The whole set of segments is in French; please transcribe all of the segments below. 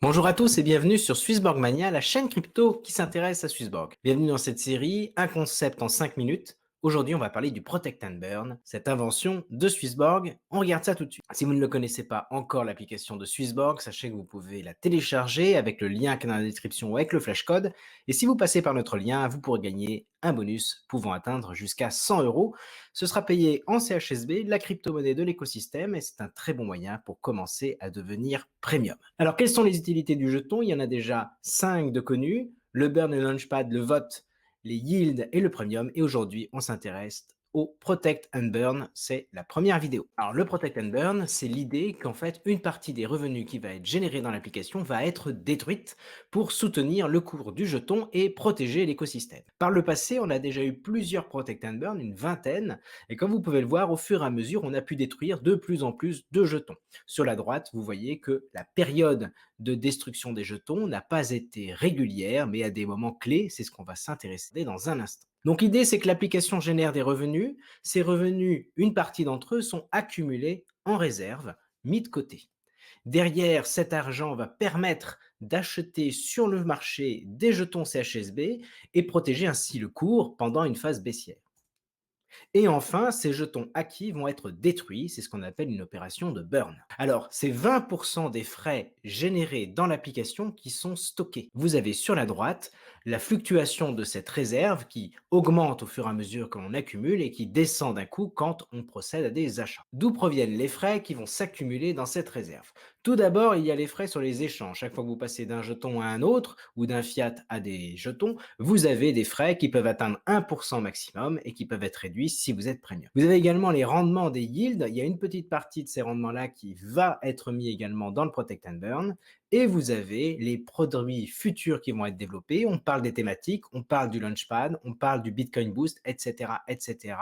Bonjour à tous et bienvenue sur Swissborg Mania, la chaîne crypto qui s'intéresse à Swissborg. Bienvenue dans cette série, un concept en 5 minutes. Aujourd'hui, on va parler du Protect and Burn, cette invention de Swissborg. On regarde ça tout de suite. Si vous ne le connaissez pas encore l'application de Swissborg, sachez que vous pouvez la télécharger avec le lien qui est dans la description ou avec le flashcode. Et si vous passez par notre lien, vous pourrez gagner un bonus pouvant atteindre jusqu'à 100 euros. Ce sera payé en CHSB, la crypto-monnaie de l'écosystème, et c'est un très bon moyen pour commencer à devenir premium. Alors, quelles sont les utilités du jeton? Il y en a déjà 5 de connus: le burn, le launchpad, le vote, les yields et le premium. Et aujourd'hui, on s'intéresse au Protect and Burn, c'est la première vidéo. Alors le Protect and Burn, c'est l'idée qu'en fait, une partie des revenus qui va être générée dans l'application va être détruite pour soutenir le cours du jeton et protéger l'écosystème. Par le passé, on a déjà eu plusieurs Protect and Burn, une vingtaine, et comme vous pouvez le voir, au fur et à mesure, on a pu détruire de plus en plus de jetons. Sur la droite, vous voyez que la période de destruction des jetons n'a pas été régulière, mais à des moments clés, c'est ce qu'on va s'intéresser dans un instant. Donc l'idée, c'est que l'application génère des revenus. Ces revenus, une partie d'entre eux sont accumulés en réserve, mis de côté. Derrière, cet argent va permettre d'acheter sur le marché des jetons CHSB et protéger ainsi le cours pendant une phase baissière. Et enfin, ces jetons acquis vont être détruits, c'est ce qu'on appelle une opération de burn. Alors, c'est 20% des frais générés dans l'application qui sont stockés. Vous avez sur la droite la fluctuation de cette réserve qui augmente au fur et à mesure que l'on accumule et qui descend d'un coup quand on procède à des achats. D'où proviennent les frais qui vont s'accumuler dans cette réserve? Tout d'abord, il y a les frais sur les échanges. Chaque fois que vous passez d'un jeton à un autre ou d'un fiat à des jetons, vous avez des frais qui peuvent atteindre 1% maximum et qui peuvent être réduits si vous êtes premium. Vous avez également les rendements des yields. Il y a une petite partie de ces rendements-là qui va être mis également dans le Protect and Burn. Et vous avez les produits futurs qui vont être développés. On parle des thématiques, on parle du Launchpad, on parle du Bitcoin Boost, etc., etc.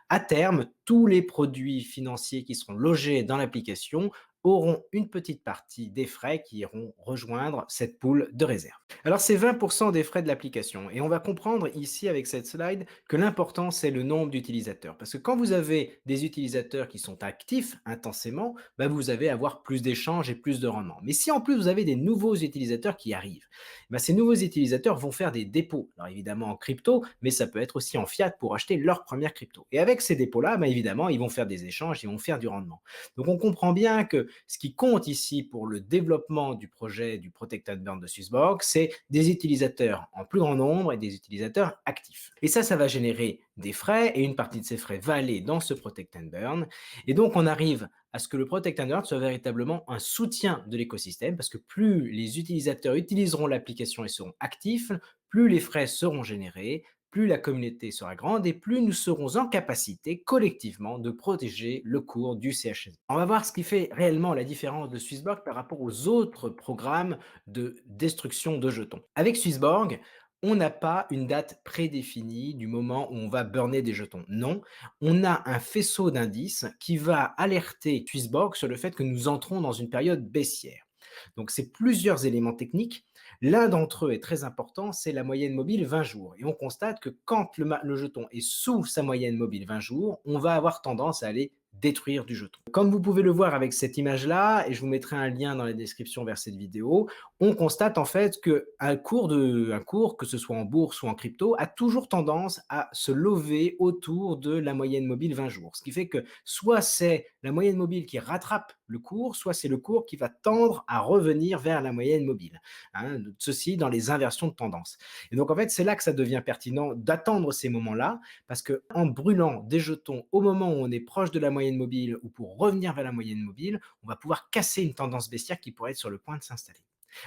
À terme, tous les produits financiers qui seront logés dans l'application auront une petite partie des frais qui iront rejoindre cette pool de réserve. Alors, c'est 20% des frais de l'application. Et on va comprendre ici avec cette slide que l'important, c'est le nombre d'utilisateurs. Parce que quand vous avez des utilisateurs qui sont actifs intensément, bah, vous allez avoir plus d'échanges et plus de rendement. Mais si en plus vous avez des nouveaux utilisateurs qui arrivent, bah, ces nouveaux utilisateurs vont faire des dépôts. Alors évidemment en crypto, mais ça peut être aussi en fiat pour acheter leur première crypto. Et avec ces dépôts-là, bah, évidemment, ils vont faire des échanges, ils vont faire du rendement. Donc on comprend bien que ce qui compte ici pour le développement du projet du Protect and Burn de Swissborg, c'est des utilisateurs en plus grand nombre et des utilisateurs actifs. Et ça va générer des frais et une partie de ces frais va aller dans ce Protect and Burn. Et donc on arrive à ce que le Protect and Burn soit véritablement un soutien de l'écosystème parce que plus les utilisateurs utiliseront l'application et seront actifs, plus les frais seront générés, plus la communauté sera grande et plus nous serons en capacité collectivement de protéger le cours du CHSB. On va voir ce qui fait réellement la différence de Swissborg par rapport aux autres programmes de destruction de jetons. Avec Swissborg, on n'a pas une date prédéfinie du moment où on va burner des jetons. Non, on a un faisceau d'indices qui va alerter Swissborg sur le fait que nous entrons dans une période baissière. Donc, c'est plusieurs éléments techniques. L'un d'entre eux est très important, c'est la moyenne mobile 20 jours. Et on constate que quand le jeton est sous sa moyenne mobile 20 jours, on va avoir tendance à aller détruire du jeton. Comme vous pouvez le voir avec cette image-là, et je vous mettrai un lien dans la description vers cette vidéo, on constate en fait qu'un cours, que ce soit en bourse ou en crypto, a toujours tendance à se lever autour de la moyenne mobile 20 jours. Ce qui fait que soit c'est la moyenne mobile qui rattrape le cours, soit c'est le cours qui va tendre à revenir vers la moyenne mobile. Hein, ceci dans les inversions de tendance. Et donc en fait, c'est là que ça devient pertinent d'attendre ces moments-là, parce que en brûlant des jetons au moment où on est proche de la moyenne mobile ou pour revenir vers la moyenne mobile, on va pouvoir casser une tendance baissière qui pourrait être sur le point de s'installer.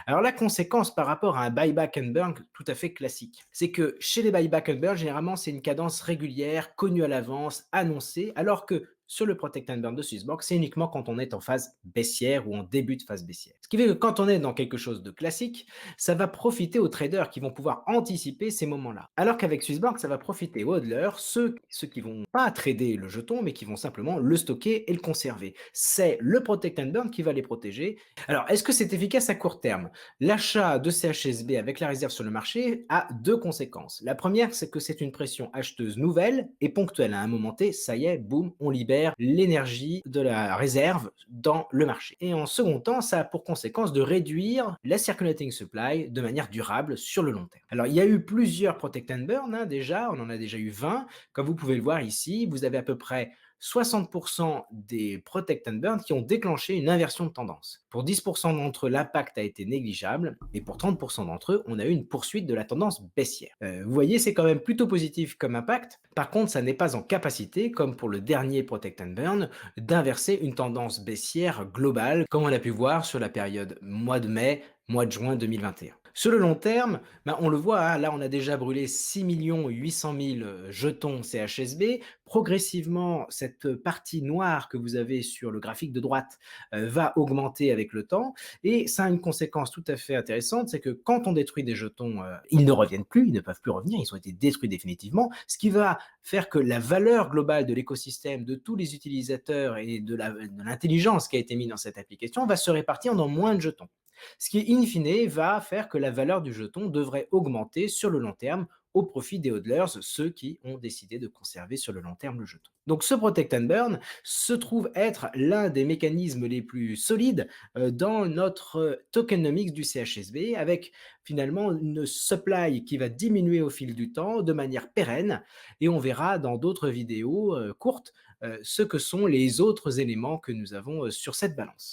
Alors la conséquence par rapport à un buyback and burn tout à fait classique, c'est que chez les buyback and burn, généralement c'est une cadence régulière, connue à l'avance, annoncée, alors que sur le Protect and Burn de Swissborg, c'est uniquement quand on est en phase baissière ou en début de phase baissière. Ce qui fait que quand on est dans quelque chose de classique, ça va profiter aux traders qui vont pouvoir anticiper ces moments-là. Alors qu'avec Swissborg, ça va profiter aux hodlers, ceux qui vont pas trader le jeton, mais qui vont simplement le stocker et le conserver. C'est le Protect and Burn qui va les protéger. Alors, est-ce que c'est efficace à court terme? L'achat de CHSB avec la réserve sur le marché a deux conséquences. La première, c'est que c'est une pression acheteuse nouvelle et ponctuelle. À un moment T, ça y est, boum, on libère vers l'énergie de la réserve dans le marché. Et en second temps, ça a pour conséquence de réduire la circulating supply de manière durable sur le long terme. Alors, il y a eu plusieurs protect and burn, hein, déjà, on en a déjà eu 20. Comme vous pouvez le voir ici, vous avez à peu près 60% des protect and burn qui ont déclenché une inversion de tendance. Pour 10% d'entre eux, l'impact a été négligeable, et pour 30% d'entre eux, on a eu une poursuite de la tendance baissière. Vous voyez, c'est quand même plutôt positif comme impact. Par contre, ça n'est pas en capacité, comme pour le dernier protect and burn, d'inverser une tendance baissière globale, comme on a pu voir sur la période mois de mai, mois de juin 2021. Sur le long terme, on le voit, hein, là on a déjà brûlé 6 800 000 jetons CHSB. Progressivement, cette partie noire que vous avez sur le graphique de droite va augmenter avec le temps, et ça a une conséquence tout à fait intéressante, c'est que quand on détruit des jetons, ils ne reviennent plus, ils ne peuvent plus revenir, ils ont été détruits définitivement, ce qui va faire que la valeur globale de l'écosystème, de tous les utilisateurs et de l'intelligence qui a été mise dans cette application va se répartir dans moins de jetons. Ce qui, in fine, va faire que la valeur du jeton devrait augmenter sur le long terme au profit des hodlers, ceux qui ont décidé de conserver sur le long terme le jeton. Donc ce Protect and Burn se trouve être l'un des mécanismes les plus solides dans notre tokenomics du CHSB, avec finalement une supply qui va diminuer au fil du temps de manière pérenne, et on verra dans d'autres vidéos courtes ce que sont les autres éléments que nous avons sur cette balance.